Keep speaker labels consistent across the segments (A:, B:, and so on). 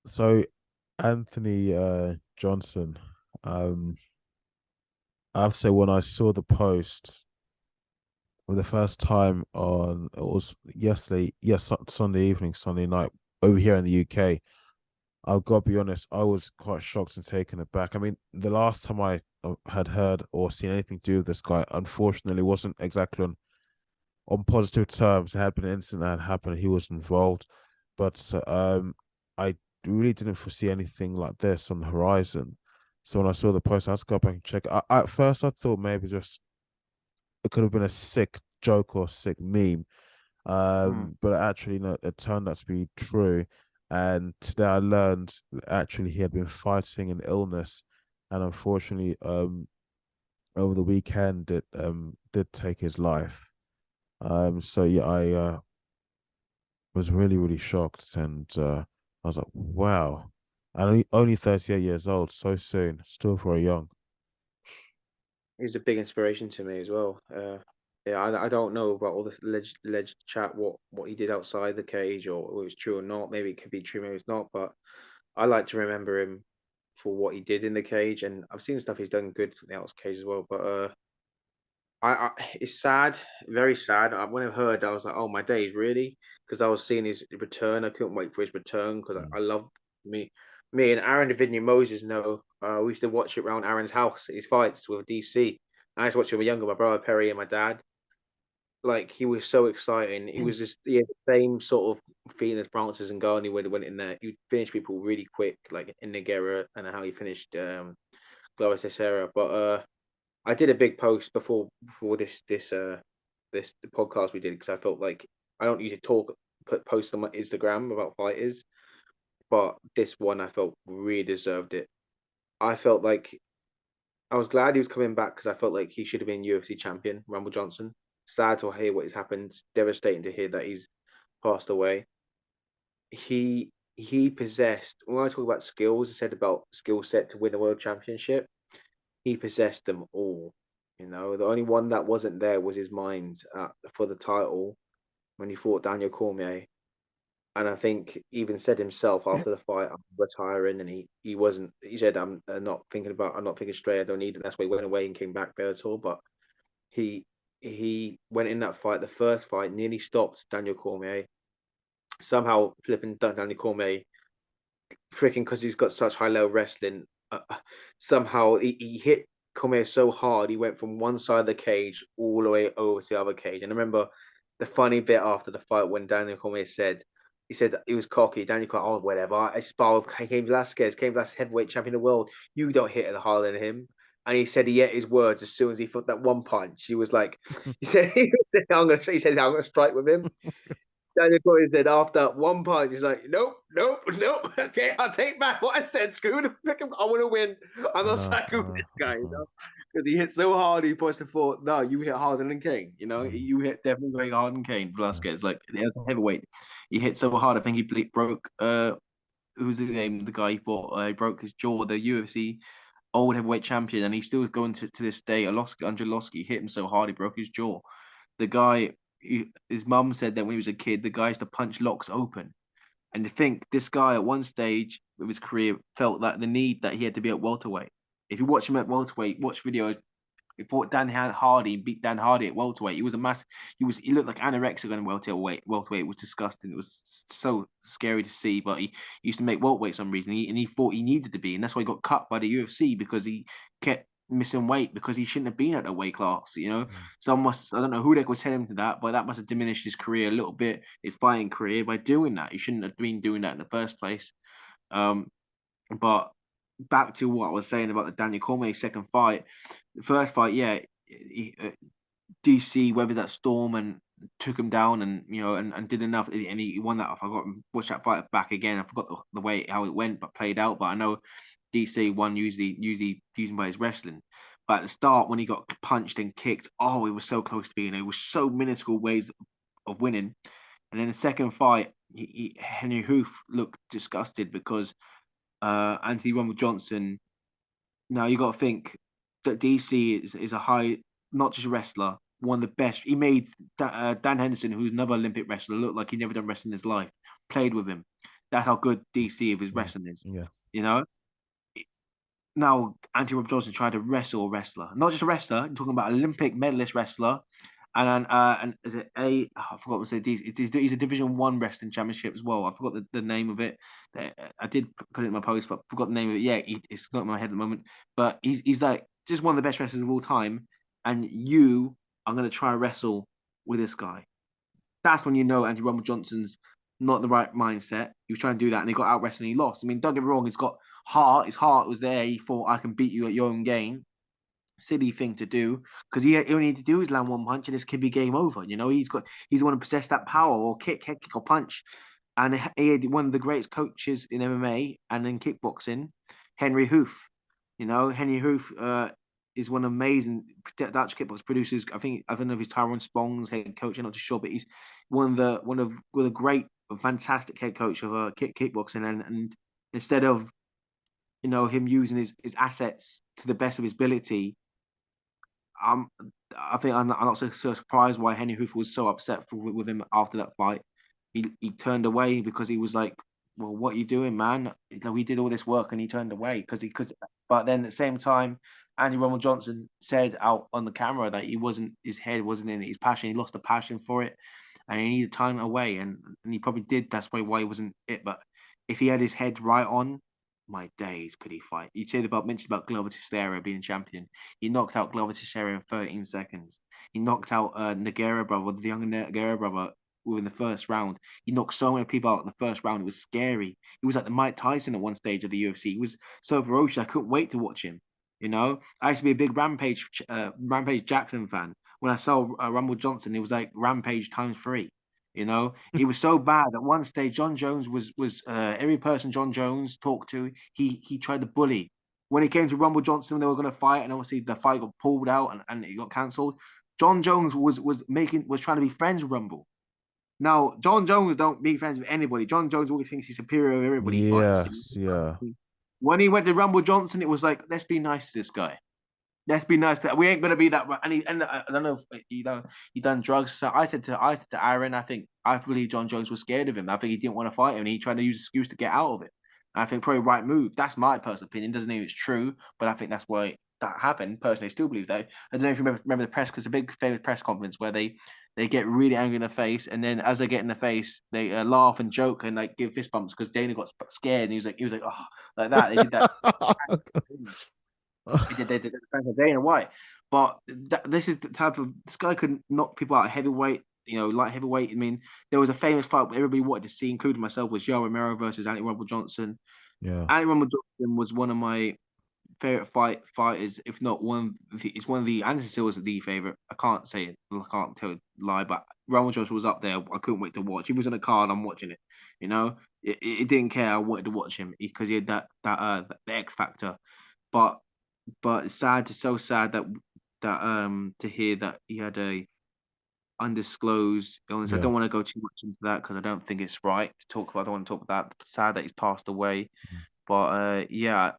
A: So Anthony Johnson, um, I have to say when I saw the post for the first time on it was yesterday, yes, Sunday evening, Sunday night over here in the UK. I've got to be honest, I was quite shocked and taken aback. I mean, the last time I had heard or seen anything to do with this guy, unfortunately, wasn't exactly on positive terms. There had been an incident that had happened. He was involved, but I really didn't foresee anything like this on the horizon. So when I saw the post, I had to go back and check. At first, I thought maybe just it could have been a sick joke or sick meme.
B: Mm.
A: But actually, no, it turned out to be true. And today I learned that actually he had been fighting an illness, and unfortunately, over the weekend it did take his life. So yeah, I was really, really shocked, and I was like, wow. And only 38 years old, so soon, still very young.
B: He was a big inspiration to me as well. Yeah, I don't know about all this alleged chat, what he did outside the cage, or it was true or not. Maybe it could be true, maybe it's not. But I like to remember him for what he did in the cage, and I've seen stuff he's done good for the outside cage as well. But I it's sad, very sad. When I heard, I was like, "Oh my days, really?" Because I was seeing his return. I couldn't wait for his return because
A: Mm.
B: I love me, me and Aaron Davinia Moses know. We used to watch it around Aaron's house, his fights with DC. I used to watch it when we were younger, my brother Perry and my dad. Like he was so exciting. He was just he had the same sort of feeling as Francis and Garni when he went in there. He'd finish people really quick, like in Nigera and how he finished Glover Teixeira. But I did a big post before this the podcast we did because I felt like I don't usually put posts on my Instagram about fighters, but this one I felt really deserved it. I felt like I was glad he was coming back because I felt like he should have been UFC champion, Rumble Johnson. Sad to hear what has happened. Devastating to hear that he's passed away. He possessed when I talk about skills, I said about skill set to win a world championship. He possessed them all. You know, the only one that wasn't there was his mind for the title when he fought Daniel Cormier. And I think even said himself after the fight, I'm retiring, and he wasn't. He said, I'm not thinking straight. I don't need it." That's why he went away and came back Bellator. But he he went in that fight, the first fight, nearly stopped Daniel Cormier. Somehow flipping Daniel Cormier freaking because he's got such high level wrestling. Somehow he hit Cormier so hard he went from one side of the cage all the way over to the other cage. And I remember the funny bit after the fight when Daniel Cormier said he said he was cocky. Daniel Cormier, oh whatever. I spar with Cain Velasquez, Cain Velasquez heavyweight champion of the world. You don't hit it harder than him. And he said he ate his words as soon as he felt that one punch. He was like, he said, he said, I'm gonna strike with him. Daniel Cormier said after one punch, he's like, nope, nope, nope. Okay, I'll take back what I said. Screw the freaking, I want to win. I'm not
A: Uh,
B: psycho with
A: uh,
B: this guy, you
A: uh,
B: know? Because he hit so hard, he pushed the thought, no, you hit harder than Kane, you know?
A: mm,
B: You hit definitely very hard than Kane.
A: mm.
B: Velasquez, like, as a heavyweight, he hit so hard, I think he broke, who's the name, the guy he fought, he broke his jaw, the UFC old heavyweight champion, and he still is going to this day. Andre Arlovski hit him so hard, he broke his jaw. The guy, his mum said that when he was a kid, the guy used to punch locks open. And to think this guy at one stage of his career felt that the need that he had to be at welterweight. If you watch him at welterweight, watch videos. He fought Dan Hardy, beat Dan Hardy at welterweight. He was a mass. He looked like anorexic on welterweight. Welterweight, it was disgusting. It was so scary to see. But he used to make welterweight some reason. And he thought he needed to be, and that's why he got cut by the UFC because he kept missing weight because he shouldn't have been at that weight class. You know,
A: Mm.
B: so I don't know who they was telling him to that, but that must have diminished his career a little bit, his fighting career by doing that. He shouldn't have been doing that in the first place. Um, but back to what I was saying about the Daniel Cormier second fight, the first fight, yeah, DC weathered that storm and took him down, and and did enough, and he won that. I forgot watch that fight back again. I forgot the way how it went, but played out. But I know DC won usually using by his wrestling. But at the start, when he got punched and kicked, oh, it was so close to being. It was so minuscule ways of winning. And then the second fight, Henry Hoof looked disgusted because Anthony Rumble Johnson. Now you got to think that DC is a high, not just wrestler, one of the best. He made Dan Henderson, who's another Olympic wrestler, look like he never done wrestling in his life. Played with him. That's how good DC of his
A: Mm.
B: wrestling is.
A: Yeah.
B: You know. Now, Anthony Rob Johnson tried to wrestle a wrestler, not just a wrestler. I'm talking about Olympic medalist wrestler, and is it I forgot what it is. He's a Division One wrestling championship as well. I forgot the name of it. I did put it in my post, but forgot the name of it. Yeah, it's not in my head at the moment. But he's like just one of the best wrestlers of all time, and you are gonna try and wrestle with this guy. That's when you know Andy Rumble Johnson's not the right mindset. He was trying to do that and he got out wrestling and he lost. I mean, don't get me wrong, he's got heart. His heart was there. He thought, I can beat you at your own game. Silly thing to do because he only need to do is land one punch and this could be game over. You know, he's going to possess that power or kick or punch. And he had one of the greatest coaches in MMA and in kickboxing, Henry Hoof. You know, Henry Hoof is one amazing Dutch kickbox producers. I don't know if he's Tyrone Spong's head coach. I'm not too sure, but he's one of the great, fantastic head coach of kickboxing. And instead of him using his assets to the best of his ability, um, I think I'm not so surprised why Henry Hoof was so upset with him after that fight. He turned away because he was like, "Well, what are you doing, man? We did all this work," and he turned away because. But then at the same time, Andy Rumble Johnson said out on the camera that his head wasn't in it, his passion. He lost the passion for it, and he needed time away, and he probably did. That's why he wasn't it. But if he had his head right on, my days, could he fight? You mentioned about Glover Teixeira being champion. He knocked out Glover Teixeira in 13 seconds. He knocked out Nogueira brother, the young Nogueira brother, within the first round. He knocked so many people out in the first round. It was scary. He was like the Mike Tyson at one stage of the UFC. He was so ferocious. I couldn't wait to watch him. I used to be a big Rampage Jackson fan. When I saw Rumble Johnson, it was like Rampage times three. He was so bad at one stage. John Jones was every person John Jones talked to, he tried to bully. When it came to Rumble Johnson, they were going to fight, and obviously the fight got pulled out and it got cancelled. John Jones was trying to be friends with Rumble. Now, John Jones don't be friends with anybody. John Jones always thinks he's superior over everybody he fights.
A: Yes, yeah.
B: When he went to Rumble Johnson, it was like, let's be nice to this guy. Let's be nice that we ain't gonna be that. And I don't know if he done drugs. So I said to Aaron, I believe John Jones was scared of him. I think he didn't want to fight him, and he tried to use an excuse to get out of it. And I think probably right move. That's my personal opinion. Doesn't mean it's true, but I think that's why that happened. Personally, I still believe that. I don't know if you remember the press because the big famous press conference where they get really angry in the face, and then as they get in the face, they laugh and joke and like give fist bumps because Dana got scared and he was like oh like that. They did that. They did Dana White. But this is the type of this guy could knock people out heavyweight, light heavyweight. I mean, there was a famous fight everybody wanted to see, including myself, was Yoel Romero versus Anthony Rumble Johnson.
A: Yeah.
B: Anthony Rumble Johnson was one of my favorite fighters, if not one. It's one of the Anderson Silva's the favorite. I can't say it. I can't tell a lie, but Rumble Johnson was up there. I couldn't wait to watch. He was on a card. I'm watching it. It didn't care. I wanted to watch him because he had the X factor. But it's so sad that to hear that he had a undisclosed illness. I
A: Yeah.
B: don't want to go too much into that because I don't think it's right to talk about. I don't want to talk about that. Sad that he's passed away.
A: Mm.
B: But yeah,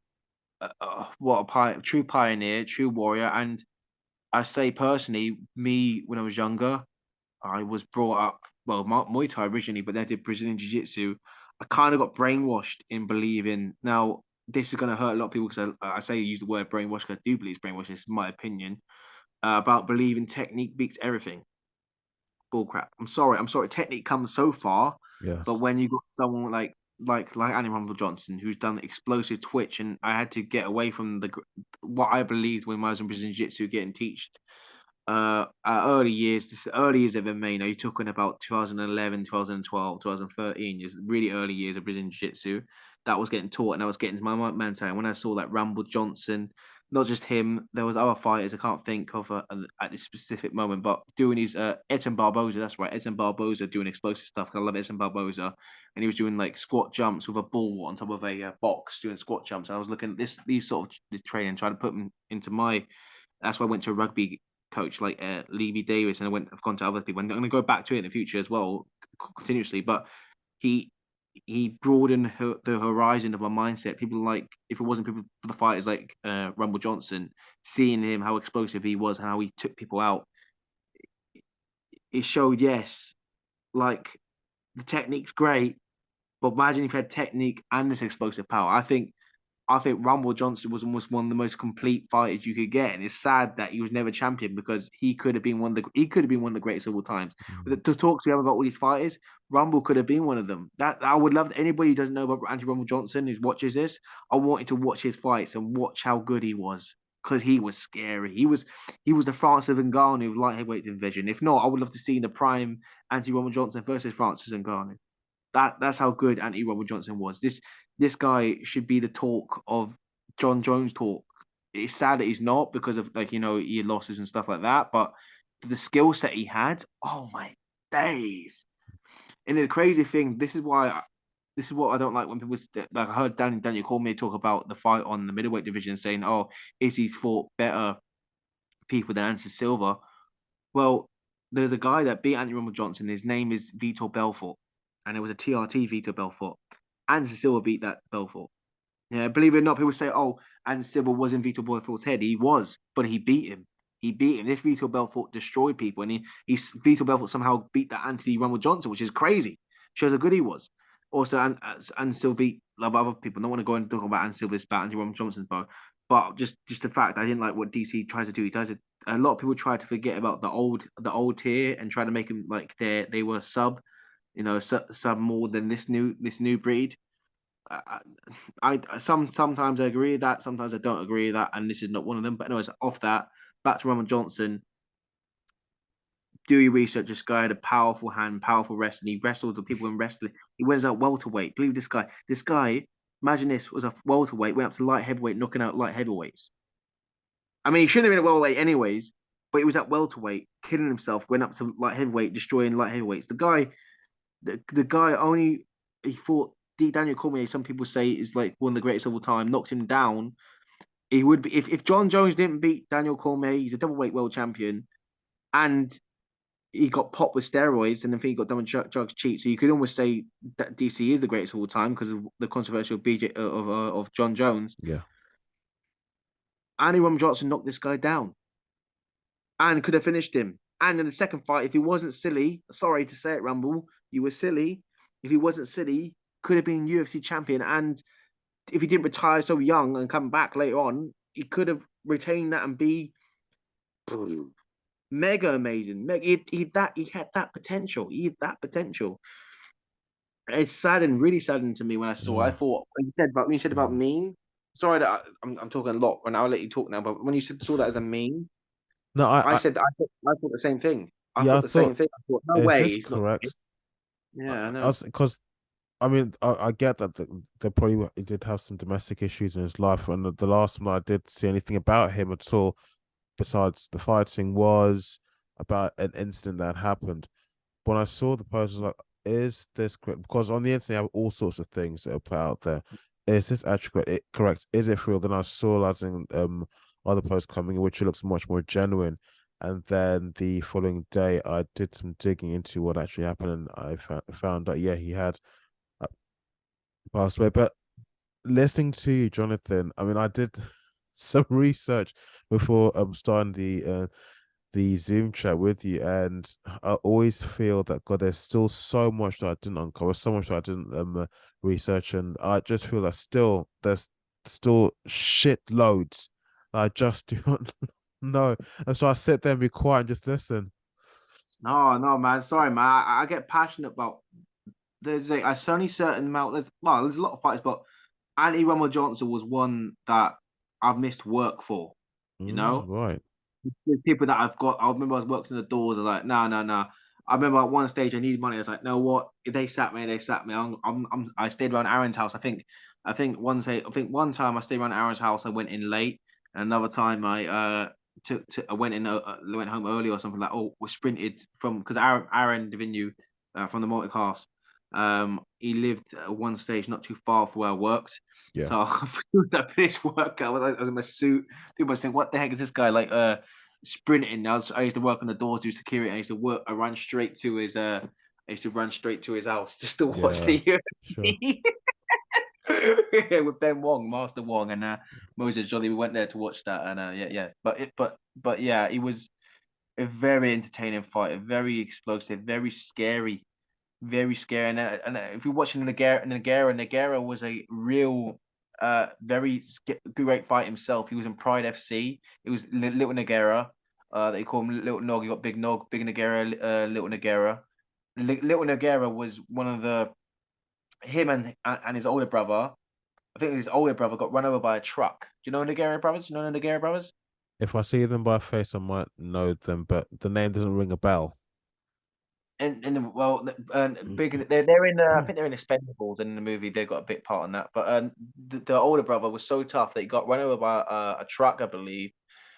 B: what true pioneer, true warrior. And I say personally, me when I was younger, I was brought up well Muay Thai originally, but then I did Brazilian Jiu Jitsu. I kind of got brainwashed in believing. Now this is going to hurt a lot of people because I say use the word brainwash because I do believe it's brainwash. This is my opinion about believing technique beats everything. Bullcrap. I'm sorry. Technique comes so far, but
A: Yes.
B: when you got someone like Annie Rumble Johnson, who's done explosive twitch, and I had to get away from what I believed when I was in Brazilian Jiu Jitsu getting teached early years, this early years of MMA, you're talking about 2011, 2012, 2013 years, really early years of Brazilian Jiu-Jitsu that was getting taught and I was getting to my mentality. And when I saw like Rumble Johnson, not just him, there was other fighters I can't think of at this specific moment, but doing his Edson Barboza, that's right, Edson Barboza doing explosive stuff. I love Edson Barboza, and he was doing like squat jumps with a ball on top of a box, doing squat jumps. And I was looking at these sort of this training, trying to put them into my. That's why I went to a rugby coach like Levy Davis, and I've gone to other people. And I'm going to go back to it in the future as well, continuously. But he broadened the horizon of my mindset. People like if it wasn't people for the fighters like Rumble Johnson, seeing him how explosive he was, how he took people out, it showed yes, like the technique's great, But imagine if he had technique and this explosive power. I think Rumble Johnson was almost one of the most complete fighters you could get, and it's sad that he was never champion because he could have been one of the greatest of all times.
A: Mm.
B: To talk to him about all these fighters, Rumble could have been one of them. That I would love anybody who doesn't know about Anthony Rumble Johnson who watches this. I wanted to watch his fights and watch how good he was because he was scary. He was the Francis Ngannou of light heavyweight division. If not, I would love to see the prime Anthony Rumble Johnson versus Francis Ngannou. That's how good Anthony Robert Johnson was. This guy should be the talk of John Jones talk. It's sad that he's not because of he had losses and stuff like that. But the skill set he had, oh my days! And the crazy thing, this is what I don't like when people like I heard Daniel Cormier talk about the fight on the middleweight division, saying, "Oh, Izzy's fought better people than Anderson Silva." Well, there's a guy that beat Anthony Rumble Johnson. His name is Vitor Belfort, and it was a TRT Vitor Belfort. Anderson Silva beat that Belfort. Yeah, believe it or not, people say, "Oh, Anderson Silva was in Vitor Belfort's head." He was, but he beat him. He beat him. This Vitor Belfort destroyed people, and Vitor Belfort somehow beat that Anthony Rumble Johnson, which is crazy. Shows how good he was. Also, and still beat a lot of other people. I don't want to go and talk about Anderson Silva's bout, Anthony Rumble Johnson's bout, but just the fact I didn't like what DC tries to do. He does it. A lot of people try to forget about the old tier and try to make him like they were sub more than this new breed. I, sometimes I agree with that, sometimes I don't agree with that, and this is not one of them. But anyways, off that, back to Roman Johnson. Do your research. This guy had a powerful hand, powerful wrestling. He wrestled the people in wrestling. He went out welterweight. Believe this guy. This guy, imagine this was a welterweight, went up to light heavyweight, knocking out light heavyweights. I mean, he shouldn't have been a welterweight anyways, but he was at welterweight, killing himself, went up to light heavyweight, destroying light heavyweights. The guy only he fought Daniel Cormier. Some people say is like one of the greatest of all time. Knocked him down. He would be if John Jones didn't beat Daniel Cormier. He's a double weight world champion, and he got popped with steroids, and then he got done with drugs cheat. So you could almost say that DC is the greatest of all time because of the controversial BJ of John Jones.
A: Yeah.
B: Andy Ron Johnson knocked this guy down and could have finished him. And in the second fight, if he wasn't silly, sorry to say it, Rumble, you were silly. If he wasn't silly, could have been UFC champion. And if he didn't retire so young and come back later on, he could have retained that and be mega amazing. He had that potential. He had that potential. It's saddened, really saddened to me when I saw. I
A: Yeah.
B: thought when you said about
A: Mm.
B: mean. Sorry that I'm talking a lot, and I'll let you talk now. But when you saw that as a meme,
A: No,
B: I thought the same thing. I
A: yeah, I
B: thought the same
A: thought,
B: thing. I thought, no
A: is
B: way,
A: this
B: he's not.
A: correct?
B: Yeah, I
A: I
B: know.
A: was because I mean, I get that they probably he did have some domestic issues in his life, and the last time I did see anything about him at all, besides the fighting, was about an incident that happened. When I saw the post, I was like, "Is this correct?" Because on the internet, you have all sorts of things that are put out there. Is this actually correct? Is it real? Then I saw as in other posts coming, in which it looks much more genuine. And then the following day, I did some digging into what actually happened, and I found out, yeah, he had passed away. But listening to you, Jonathan, I mean, I did some research before starting the Zoom chat with you, and I always feel that God, there's still so much that I didn't uncover, so much that I didn't research, and I just feel that there's still shit loads that I just do not know. And so I sit there and be quiet and just listen.
B: No, no, man. Sorry, man. I get passionate about. There's only certain amount. There's a lot of fights, but Anthony Rumble Johnson was one that I've missed work for. You know,
A: Right.
B: there's people that I've got. I remember I was working the doors. I was like, no, no, no. I remember at one stage I needed money. I was like, no, what? If they sat me, they sat me. I stayed around Aaron's house. I think one time I stayed around Aaron's house. I went in late, and another time I went went home early or something like. Oh, we sprinted from because Aaron Divinu, from the multicast. He lived at one stage not too far from where I worked.
A: Yeah.
B: So I finished work. I was in my suit. People must think, what the heck is this guy like? Sprinting. I used to work on the doors, do security. I ran straight to his house just to watch
A: Yeah.
B: the
A: Sure.
B: UFC. Yeah, with Ben Wong, Master Wong, and Moses Jolly. We went there to watch that, and yeah, yeah. But yeah, it was a very entertaining fight, a very explosive, very scary. very scary. And if you're watching Nagara was a real, very great fight himself. He was in Pride FC. It was Little Nagara. They call him Little Nog. You got Big Nog, Big Nagara, Little Nagara. Little Nagara was one of the him and his older brother. I think his older brother got run over by a truck. Do you know Nagara brothers? You know the Nagara brothers?
A: If I see them by face, I might know them, but the name doesn't ring a bell.
B: And well,
A: Mm,
B: big. They're in. I think they're in Expendables, and in the movie they got a big part on that. But the older brother was so tough that he got run over by a truck, I believe,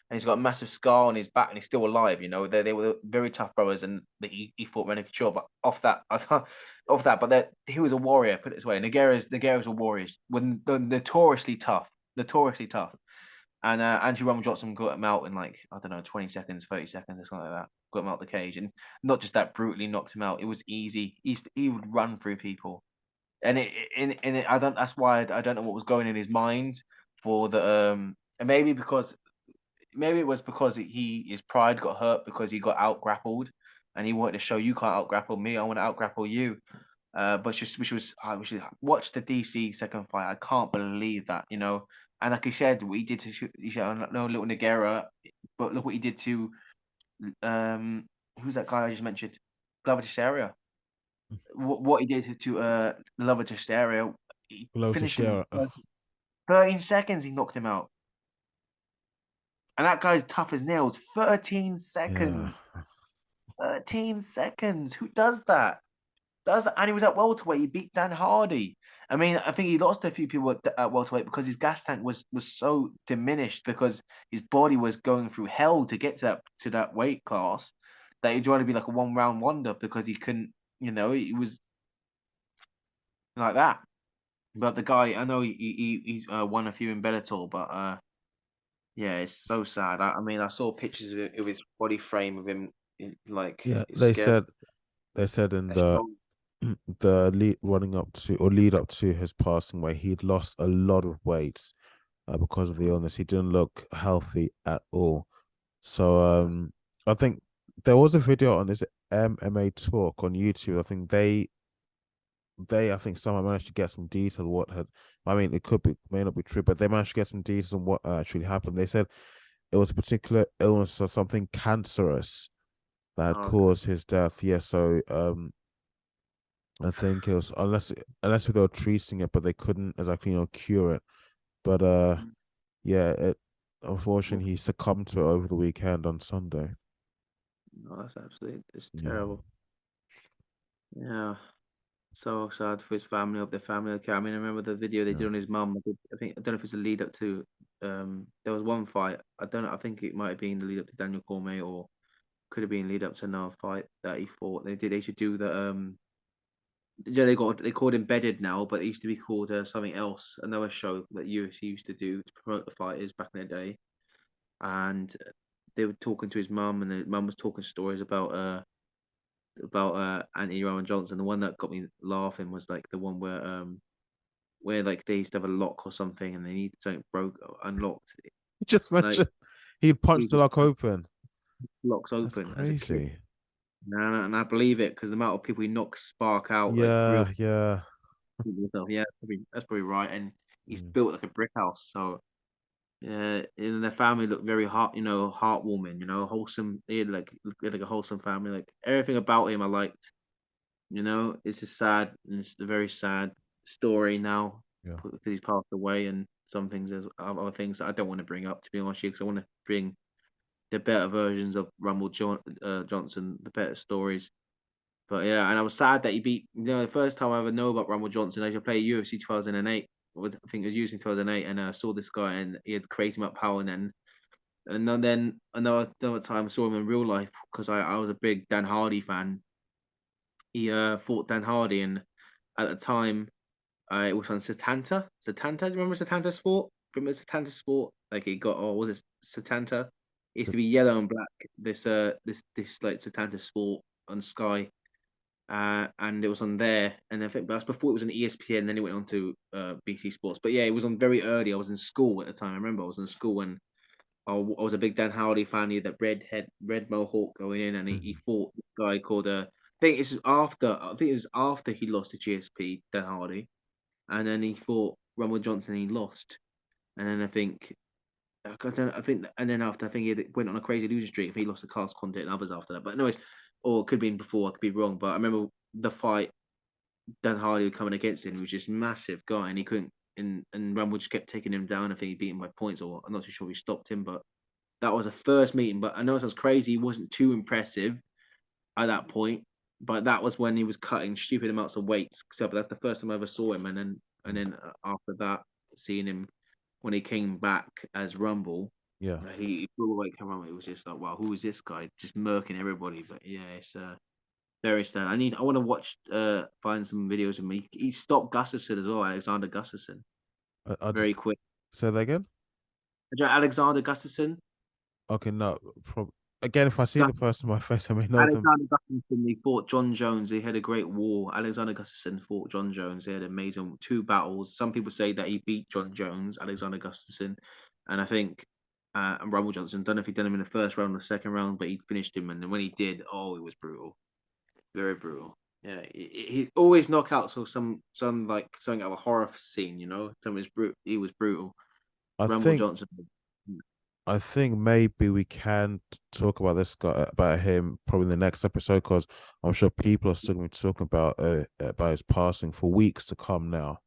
B: and he's got a massive scar on his back, and he's still alive. You know, they were very tough brothers, and he fought running for sure. But off that, off that, but he was a warrior. Put it this way, Nigeria's a warrior. When they're notoriously tough. And Andrew Rumble Johnson got him out in like, I don't know, 20 seconds, 30 seconds, or something like that. Got him out the cage. And not just that, brutally knocked him out. It was easy. He would run through people. I don't, that's why I don't know what was going in his mind for and maybe it was because his pride got hurt because he got out grappled and he wanted to show you can't out grapple me. I want to out grapple you. But we should watch the DC second fight. I can't believe that, you know. And like you said, what he did to no little Nagera, but look what he did to who's that guy I just mentioned, Glover Teixeira. What he did to Glover Teixeira, he
A: Hello to
B: finished him
A: share.
B: in 13 seconds. He knocked him out, and that guy's tough as nails. 13
A: Yeah.
B: seconds. 13 seconds. Who does that? And he was at welterweight. He beat Dan Hardy. I mean, I think he lost a few people at welterweight because his gas tank was so diminished because his body was going through hell to get to that weight class that he'd rather be like a 1 round wonder because he couldn't, you know, he was like that. But the guy, I know he's won a few in Bellator, but yeah, it's so sad. I mean, I saw pictures of his body frame of him, like
A: Yeah,
B: it's scary.
A: they said in the lead running up to or lead up to his passing away, he'd lost a lot of weight because of the illness. He didn't look healthy at all. So I think there was a video on this MMA Talk on YouTube. I think I think someone managed to get some detail what had. I mean, it could be may not be true, but they managed to get some details on what actually happened. They said it was a particular illness or something cancerous that had
B: Okay.
A: caused his death. Yeah, so I think it was unless they were treating it, but they couldn't exactly cure it. But yeah, it unfortunately he succumbed to it over the weekend on Sunday.
B: No, that's absolutely it's
A: Yeah,
B: terrible. Yeah. So sad for his family. Hope their family okay. I mean, I remember the video they
A: yeah.
B: did on his mum. I don't know if it's a lead up to. There was one fight. I don't know. I think it might have been the lead up to Daniel Cormier, or could have been lead up to another fight that he fought. They should do the Yeah, they called Embedded now, but it used to be called something else. Another show that UFC used to do to promote the fighters back in the day. And they were talking to his mum, and the mum was talking stories about Anthony Rowan Johnson. The one that got me laughing was like the one where like they used to have a lock or something and they needed something broke unlocked.
A: He just
B: Like
A: mentioned he
B: he
A: punched the
B: just
A: lock open.
B: locks
A: That's
B: open as a kid.
A: crazy.
B: And I believe it because the amount of people he knocks spark out like real
A: Yeah, yeah.
B: stuff. Yeah, that's probably right. And he's
A: Mm,
B: built like a brick house. So yeah, and their family looked very heartwarming, wholesome. They had like a wholesome family. Like everything about him I liked. It's just sad, and it's a very sad story now
A: yeah.
B: because he's passed away, and some things there's other things that I don't want to bring up to be honest, because I want to bring the better versions of Johnson, the better stories. But yeah, and I was sad that he beat. The first time I ever know about Rumble Johnson, I used to play UFC 2008. I think it was using 2008, and I saw this guy, and he had crazy amount of power, and then another time I saw him in real life because I was a big Dan Hardy fan. He fought Dan Hardy, and at the time, it was on Satanta. Satanta, do you remember Satanta Sport? Remember Satanta Sport? Like it got, or was it Satanta? It used
A: So,
B: to be yellow and black. This like Satanta Sport on Sky, and it was on there. And I think that's before it was on ESPN. Then it went on to BT Sports. But yeah, it was on very early. I was in school at the time. I remember I was in school when I was a big Dan Hardy fan. He had that red mohawk going in, and he
A: mhm.
B: fought this guy called think it's after. I think it was after he lost to GSP Dan Hardy, and then he fought Rumble Johnson. And he lost, and then I think, and then after I think he went on a crazy losing streak. If he lost to Carlos Condit and others after that, but anyways, or it could have been before. I could be wrong, but I remember the fight Dan Hardy coming against him. He was just massive guy, and he couldn't. And Rumble just kept taking him down. I think he beat him by points, or I'm not too sure if he stopped him, but that was the first meeting. But I know it sounds crazy. He wasn't too impressive at that point, but that was when he was cutting stupid amounts of weights. So that's the first time I ever saw him, and then after that, seeing him when he came back as Rumble,
A: Yeah.
B: he blew away Rumble. It was just like, wow, who is this guy? Just murking everybody. But yeah, it's very sad. I want to watch find some videos of me. He stopped Gustafsson as well, Alexander Gustafsson,
A: I just
B: very quick.
A: say that again.
B: Do you know Alexander Gustafsson?
A: Okay, no, again, if I see the person on my face, I may know them.
B: Alexander Gustafsson, he fought John Jones. They had a great war. Alexander Gustafsson fought John Jones. They had amazing two battles. Some people say that he beat John Jones, Alexander Gustafsson, and I think and Rumble Johnson. Don't know if he done him in the first round or the second round, but he finished him. And then when he did, oh, it was brutal, very brutal. Yeah, he always knockouts or some like something out of a horror scene. Something was brutal. He was brutal.
A: I
B: Rumble
A: think
B: Johnson.
A: I think maybe we can talk about this guy about him probably in the next episode because I'm sure people are still going to be talking about his passing for weeks to come now.